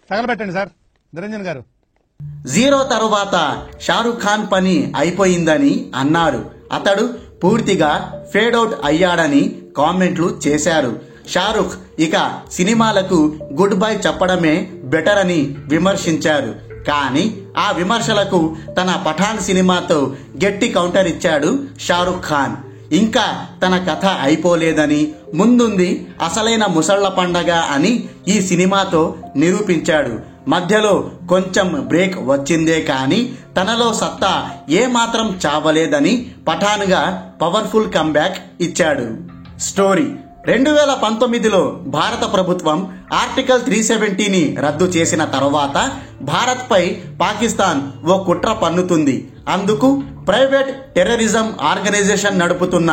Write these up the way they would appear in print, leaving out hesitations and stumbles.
తగలబెట్టండి sir Niranjan గారు. Zero తరువాత షారుఖ్ ఖాన్ పని అయిపోయిందని అన్నారు. అతడు పూర్తిగా ఫేడౌట్ అయ్యాడని కామెంట్లు చేశారు. షారుఖ్ ఇక సినిమాలకు గుడ్ బై చెప్పడమే బెటర్ అని విమర్శించారు. కానీ ఆ విమర్శలకు తన పఠాన్ సినిమాతో గట్టి కౌంటర్ ఇచ్చాడు షారుఖ్ ఖాన్. ఇంకా తన కథ అయిపోలేదని, ముందుంది అసలైన ముసళ్ల పండగ అని ఈ సినిమాతో నిరూపించాడు. మధ్యలో కొంచెం బ్రేక్ వచ్చిందే కానీ తనలో సత్తా ఏమాత్రం చావలేదని పఠాన్గా పవర్ఫుల్ కంబ్యాక్ ఇచ్చాడు. స్టోరీ 2019లో భారత ప్రభుత్వం ఆర్టికల్ 370ని రద్దు చేసిన తర్వాత భారత్పై పాకిస్తాన్ ఓ కుట్ర పన్నుతుంది. అందుకు ప్రైవేట్ టెర్రరిజం ఆర్గనైజేషన్ నడుపుతున్న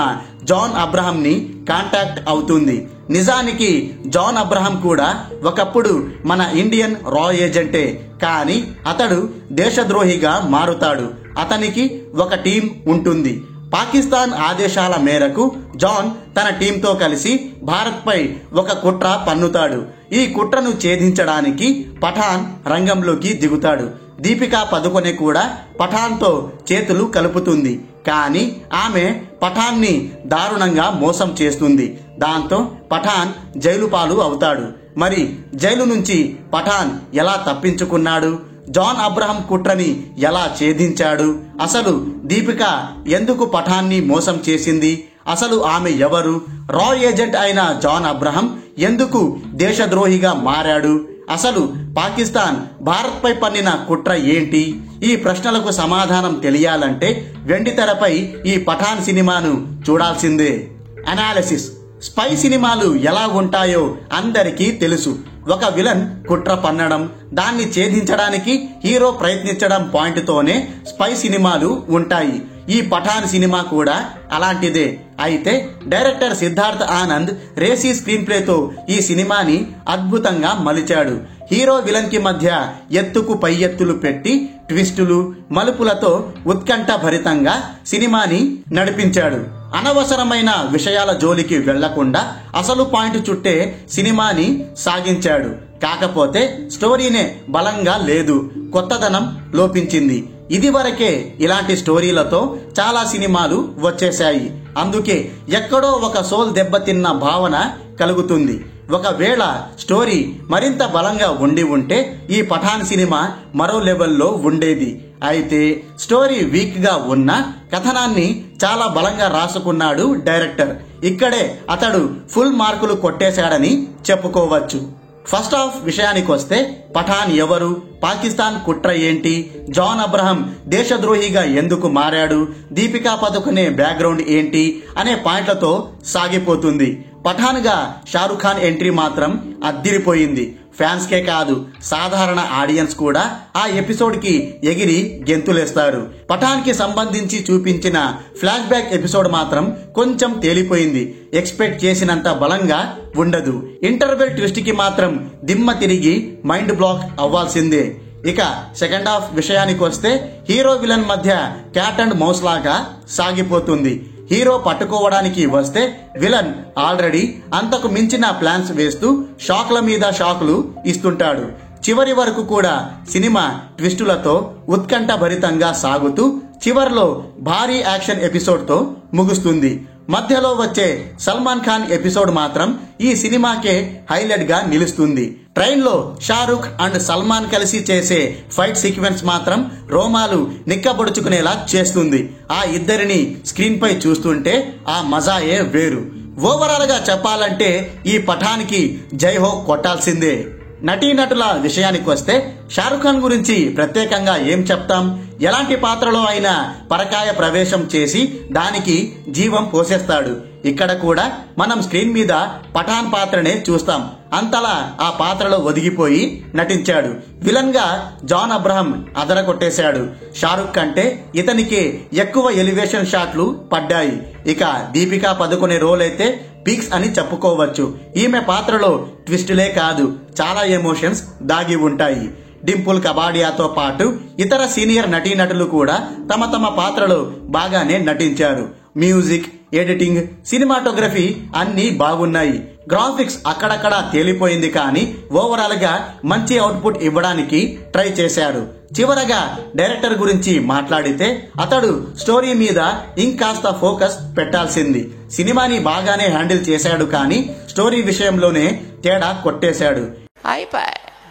జాన్ అబ్రహం ని కాంటాక్ట్ అవుతుంది. నిజానికి జాన్ అబ్రహం కూడా ఒకప్పుడు మన ఇండియన్ రా ఏజెంటే, కానీ అతడు దేశద్రోహిగా మారుతాడు. అతనికి ఒక టీం ఉంటుంది. పాకిస్తాన్ ఆదేశాల మేరకు జాన్ తన టీంతో కలిసి భారత్పై ఒక కుట్ర పన్నుతాడు. ఈ కుట్రను ఛేదించడానికి పఠాన్ రంగంలోకి దిగుతాడు. దీపికా పదుకొనె కూడా పఠాన్తో చేతులు కలుపుతుంది. కానీ ఆమె పఠాన్ని దారుణంగా మోసం చేస్తుంది. దాంతో పఠాన్ జైలు పాలు అవుతాడు. మరి జైలు నుంచి పఠాన్ ఎలా తప్పించుకున్నాడు? జాన్ అబ్రహం కుట్రని ఎలా ఛేదించాడు? అసలు దీపిక ఎందుకు పఠాన్ని మోసం చేసింది? అసలు ఆమె ఎవరు? రా ఏజెంట్ అయిన జాన్ అబ్రహం ఎందుకు దేశద్రోహిగా మారాడు? అసలు పాకిస్తాన్ భారత్పై పన్నిన కుట్ర ఏంటి? ఈ ప్రశ్నలకు సమాధానం తెలియాలంటే వెండితెరపై ఈ పఠాన్ సినిమాను చూడాల్సిందే. అనాలిసిస్. స్పై సినిమాలు ఎలా ఉంటాయో అందరికీ తెలుసు. ఒక విలన్ కుట్ర పన్నడం, దాన్ని ఛేదించడానికి హీరో ప్రయత్నించడం పాయింట్తోనే స్పై సినిమాలు ఉంటాయి. ఈ పఠాన్ సినిమా కూడా అలాంటిదే. అయితే director Siddharth Anand racy screen ప్లేతో ఈ సినిమాని అద్భుతంగా మలిచాడు. హీరో విలన్ కి మధ్య ఎత్తుకు పై ఎత్తులు పెట్టి ట్విస్టులు, మలుపులతో ఉత్కంఠ భరితంగా సినిమాని నడిపించాడు. అనవసరమైన విషయాల జోలికి వెళ్లకుండా అసలు పాయింట్ చుట్టే సినిమాని సాగించాడు. కాకపోతే స్టోరీనే బలంగా లేదు, కొత్తదనం లోపించింది. ఇదివరకే ఇలాంటి స్టోరీలతో చాలా సినిమాలు వచ్చేశాయి. అందుకే ఎక్కడో ఒక సోల్ దెబ్బతిన్న భావన కలుగుతుంది. ఒకవేళ స్టోరీ మరింత బలంగా ఉండి ఉంటే ఈ పఠాన్ సినిమా మరో లెవెల్లో ఉండేది. అయితే స్టోరీ వీక్ గా ఉన్న కథనాన్ని చాలా బలంగా రాసుకున్నాడు డైరెక్టర్. ఇక్కడే అతడు ఫుల్ మార్కులు కొట్టేశాడని చెప్పుకోవచ్చు. ఫస్ట్ హాఫ్ విషయానికి వస్తే పఠాన్ ఎవరు? పాకిస్తాన్ కుట్ర ఏంటి? జాన్ అబ్రహం దేశద్రోహిగా ఎందుకు మారాడు? దీపికా పదుకొనె బ్యాక్గ్రౌండ్ ఏంటి అనే పాయింట్లతో సాగిపోతుంది. పఠాన్ గా షారుఖ్ ఖాన్ ఎంట్రీ మాత్రం అద్దిరిపోయింది. ఫ్యాన్స్ కే కాదు, సాధారణ ఆడియన్స్ కూడా ఆ ఎపిసోడ్ కి ఎగిరి గెంతులేస్తారు. పఠాన్ కి సంబంధించి చూపించిన ఫ్లాష్ బ్యాక్ ఎపిసోడ్ మాత్రం కొంచెం తేలిపోయింది. ఎక్స్పెక్ట్ చేసినంత బలంగా ఉండదు. ఇంటర్వెల్ ట్విస్ట్ కి మాత్రం దిమ్మ తిరిగి మైండ్ బ్లాక్ అవ్వాల్సిందే. ఇక సెకండ్ హాఫ్ విషయానికి వస్తే హీరో విలన్ మధ్య క్యాట్ అండ్ మౌస్ లాగా సాగిపోతుంది. హీరో పట్టుకోవడానికి వస్తే విలన్ ఆల్రెడీ అంతకు మించిన ప్లాన్స్ వేస్తూ షాక్ల మీద షాక్లు ఇస్తుంటాడు. చివరి వరకు కూడా సినిమా ట్విస్టులతో ఉత్కంఠ భరితంగా సాగుతూ చివర్లో భారీ యాక్షన్ ఎపిసోడ్ తో ముగుస్తుంది. మధ్యలో వచ్చే సల్మాన్ ఖాన్ ఎపిసోడ్ మాత్రం ఈ సినిమాకే హైలైట్ గా నిలుస్తుంది. ట్రైన్ లో షారుఖ్ అండ్ సల్మాన్ కలిసి చేసే ఫైట్ సీక్వెన్స్ మాత్రం రోమాలు నిక్కబొడుచుకునేలా చేస్తుంది. ఆ ఇద్దరిని స్క్రీన్ పై చూస్తుంటే ఆ మజాయే వేరు. ఓవరాల్ గా చెప్పాలంటే ఈ పఠాన్ కి జై హో కొట్టాల్సిందే. నటీనటుల విషయానికి వస్తే షారుఖ్ ఖాన్ గురించి ప్రత్యేకంగా ఏం చెప్తాం? ఎలాంటి పాత్రలో అయినా పరకాయ ప్రవేశం చేసి దానికి జీవం పోసేస్తాడు. ఇక్కడ కూడా మనం స్క్రీన్ మీద పఠాన్ పాత్రనే చూస్తాం. అంతలా ఆ పాత్రలో ఒదిగిపోయి నటించాడు. విలన్ గా జాన్ అబ్రహం అదరగొట్టేశాడు. షారుఖ్ కంటే ఇతనికి ఎక్కువ ఎలివేషన్ షాట్లు పడ్డాయి. ఇక దీపికా పదుకొనె రోల్ అయితే పీక్స్ అని చెప్పుకోవచ్చు. ఈమె పాత్రలో ట్విస్టులే కాదు, చాలా ఎమోషన్స్ దాగి ఉంటాయి. డింపుల్ కబాడియాతో పాటు ఇతర సీనియర్ నటీనటులు కూడా తమ తమ పాత్రలో బాగానే నటించారు. మ్యూజిక్, ఎడిటింగ్, సినిమాటోగ్రఫీ అన్నీ బాగున్నాయి. గ్రాఫిక్స్ అక్కడక్కడ తేలిపోయింది, కానీ ఓవరాల్ గా మంచి అవుట్పుట్ ఇవ్వడానికి ట్రై చేశాడు. చివరగా డైరెక్టర్ గురించి మాట్లాడితే అతడు స్టోరీ మీద ఇంకాస్త ఫోకస్ పెట్టాల్సింది. సినిమాని బాగానే హ్యాండిల్ చేశాడు, కానీ స్టోరీ విషయంలోనే తేడా కొట్టేశాడు.